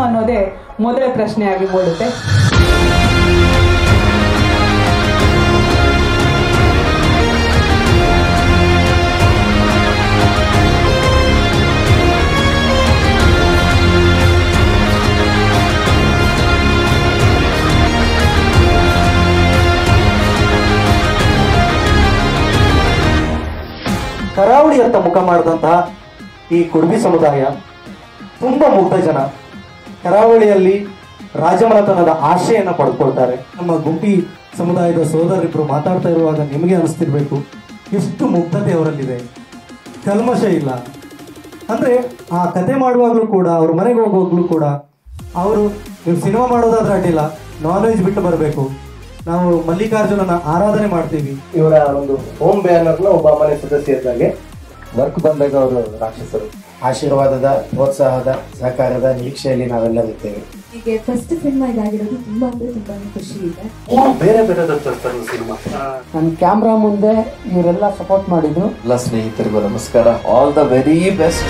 ಅನ್ನೋದೇ ಮೊದಲ ಪ್ರಶ್ನೆಯಾಗಿ ಮೂಡುತ್ತೆ. ಕರಾವಳಿಯತ್ತ ಮುಖ ಮಾಡಿದಂತಹ ಈ ಕುಡುಬಿ ಸಮುದಾಯ ತುಂಬ ಮುಗ್ಧ ಜನ. ಕರಾವಳಿಯಲ್ಲಿ ರಾಜಮನೆತನದ ಆಶೆಯನ್ನು ಪಡ್ಕೊಳ್ತಾರೆ. ನಮ್ಮ ಗುಂಪಿ ಸಮುದಾಯದ ಸೋದರಿಬ್ಬರು ಮಾತಾಡ್ತಾ ಇರುವಾಗ ನಿಮಗೆ ಅನಿಸ್ತಿರ್ಬೇಕು ಎಷ್ಟು ಮುಗ್ಧತೆ ಅವರಲ್ಲಿದೆ, ಕಲ್ಮಶ ಇಲ್ಲ. ಅಂದರೆ ಆ ಕತೆ ಮಾಡುವಾಗಲೂ ಕೂಡ, ಅವ್ರ ಮನೆಗೆ ಹೋಗುವಾಗಲೂ ಕೂಡ ಅವರು ನೀವು ಸಿನಿಮಾ ಮಾಡೋದಾದ್ರೆ ಅಡ್ಡಿಲ್ಲ, ನಾನ್ ವೆಜ್ ಬಿಟ್ಟು ಬರಬೇಕು, ನಾವು ಮಲ್ಲಿಕಾರ್ಜುನನ ಆರಾಧನೆ ಮಾಡ್ತೀವಿ. ಇವರ ಒಂದು ಹೋಮ್ ಬ್ಯಾನರ್ನ ಒಬ್ಬ ಮನೆ ಸದಸ್ಯರಾಗಿ ವರ್ಕ್ ಬಂದಾಗ ಅವರು ರಾಕ್ಷಸರು. ಆಶೀರ್ವಾದದ, ಪ್ರೋತ್ಸಾಹದ, ಸಹಕಾರದ ನಿರೀಕ್ಷೆಯಲ್ಲಿ ನಾವೆಲ್ಲರಿದ್ದೇವೆ. ಹೀಗೆ ಫಸ್ಟ್ ಸಿನಿಮಾ ಇದಾಗಿರೋದು ತುಂಬಾ ಅಂದ್ರೆ ತುಂಬಾ ಖುಷಿ ಇದೆ. ಬೇರೆ ಬೇರೆ ತರ್ತಾರೆ ಸಿನಿಮಾ. ನನ್ನ ಕ್ಯಾಮ್ರಾ ಮುಂದೆ ಇವರೆಲ್ಲ ಸಪೋರ್ಟ್ ಮಾಡಿದ್ರು. ಎಲ್ಲ ಸ್ನೇಹಿತರಿಗೂ ನಮಸ್ಕಾರ. All the very best.